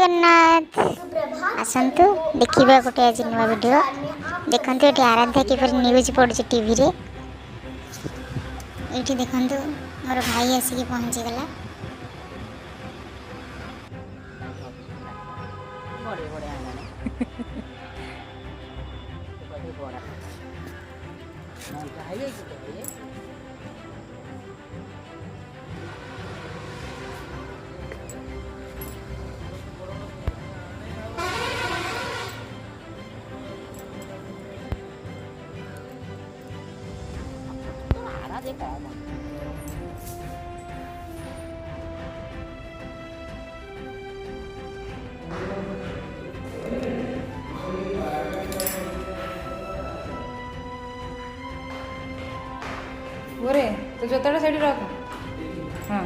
जगन्नाथ आसतु देखा गोटे आज नुआ वीडियो देखते ये आराध्या किपर न्यूज पड़ी टीवी रे ये देखु मोर भाई आसिक पहुँचीगला ओरे तो जोताटा साइड रख हाँ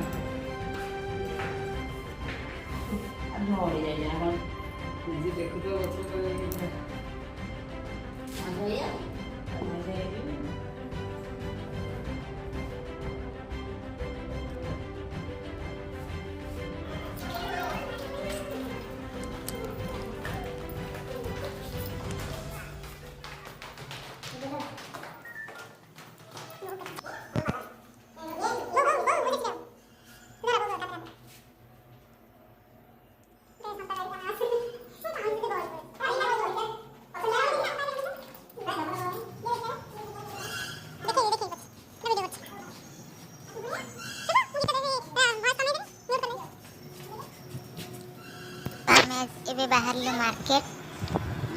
एबे बाहर मार्केट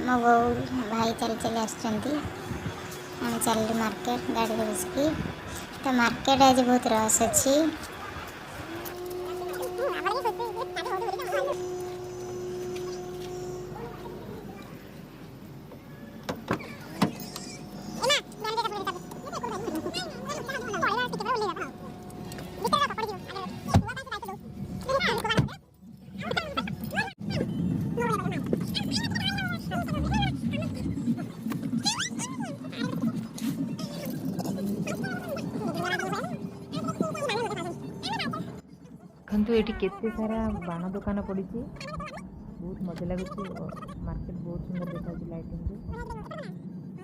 मो बो भाई चल चल आसुँच चल मार्केट गाड़ी बसकी तो मार्केट आज बहुत रस अच्छी देखु ये केते सारा बाण दुकान पड़ी बहुत मजा लगुच मार्केट बहुत सुंदर देखा लाइटिंग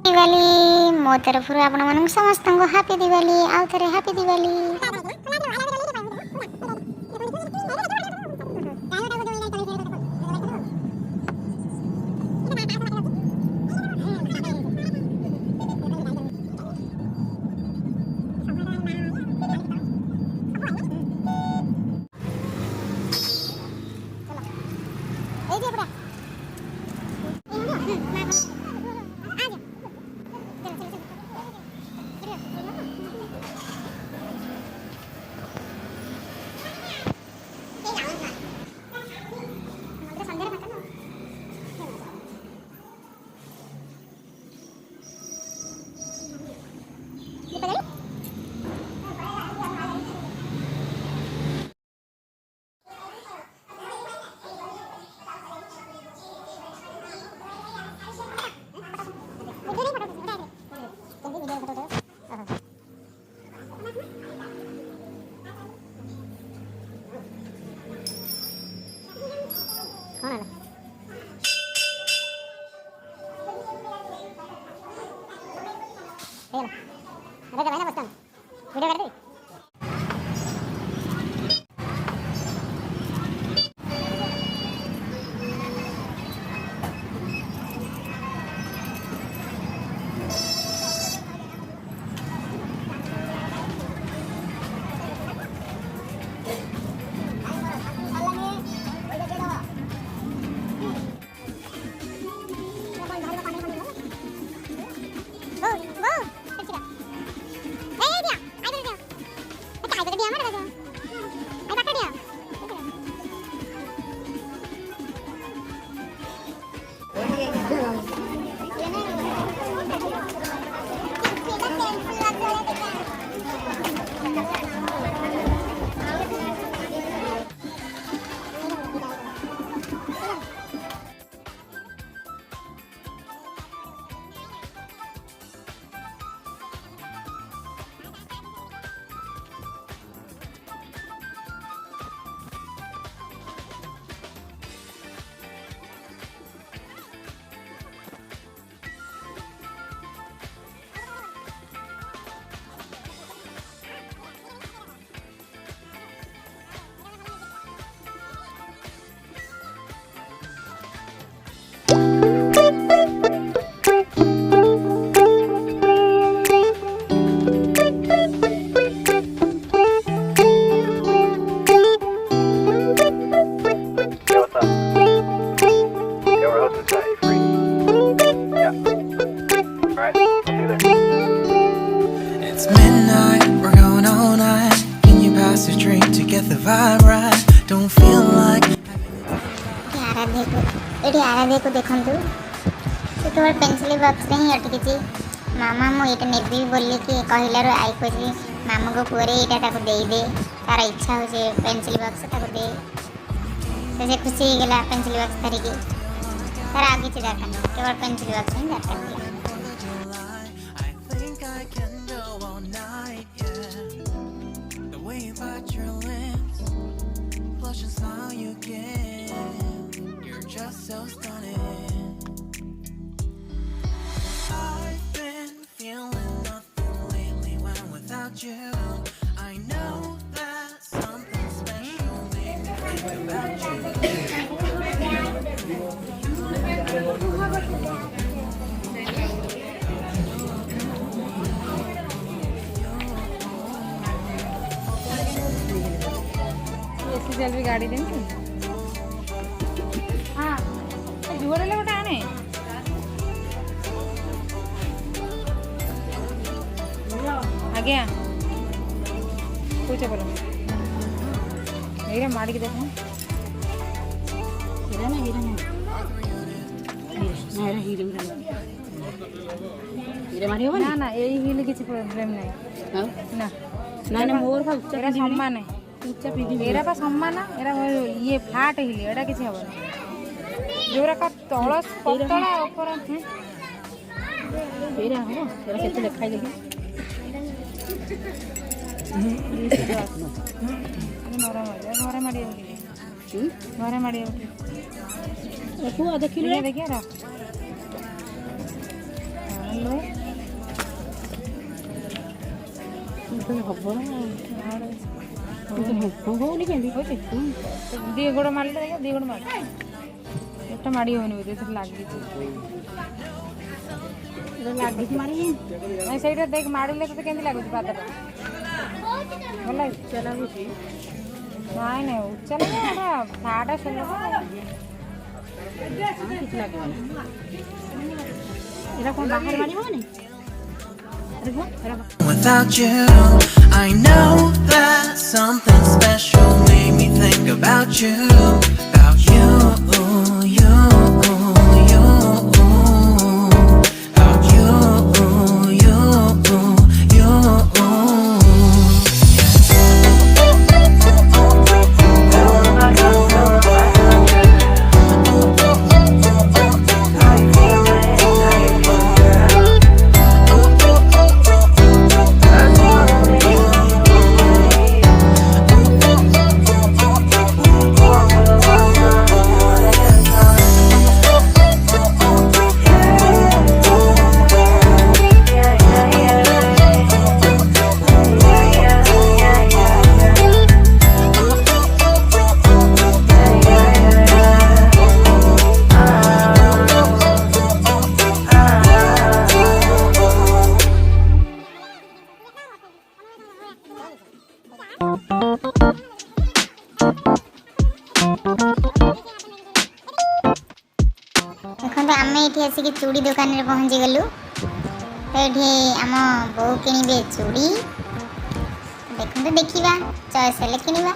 दिवाली मो तरफ आपण समस्त हैप्पी दिवाली आउ थे हैप्पी दिवाली वीडियो कर दे आराध्या को ये आराध्या को देखूँ से केवल पेनसिल बॉक्स ही अटकी मामा मुझे नेबी बोली कि कहलार आई कहे मामू को पुअरे यहाँ दे तार इच्छा हो पेनसिल बॉक्स दे से खुशी हो गला पेनसिल बॉक्स धरिकी तार आ किसी दरकार नहीं केवल पेनसिल बॉक्स ही दरकार थी। भी गाड़ी देंगे हाँ जुआरे गोटे आने आज्ञा पूछो बोलो हीरा मार के देखो हीरा ना हीरा मारी ना ना यही हिल किसी प्रॉब्लम नहीं ना ना ना मोर का उच्चा सम्मान है एरा पा सम्मान एरा ये फ्लैट हिल एटा किसी हम जोरा का तल पतला ऊपर एरा हो एरा केते देखाई देखि घरे मारी देखिए देखिए दी गोड़ मारे देखा दी गोड़ मार एक माड़ी होनी बोधे लगी लगी से देख मारे तो केमी लगुच पादटा भल उच्चा लगुच नाई ना उच्चा लगे फ्लाटा सोल किसी लगे कौन बाहर मारे Without you, I know that something special made me think about you, about you, you, you, about you, you, you. देखते आम ये आसिक चूड़ी दुकान में पहुँची गलु तो ये आम बो किणवे चूड़ी देखते देखा चॉइस हेल्ले किणवा।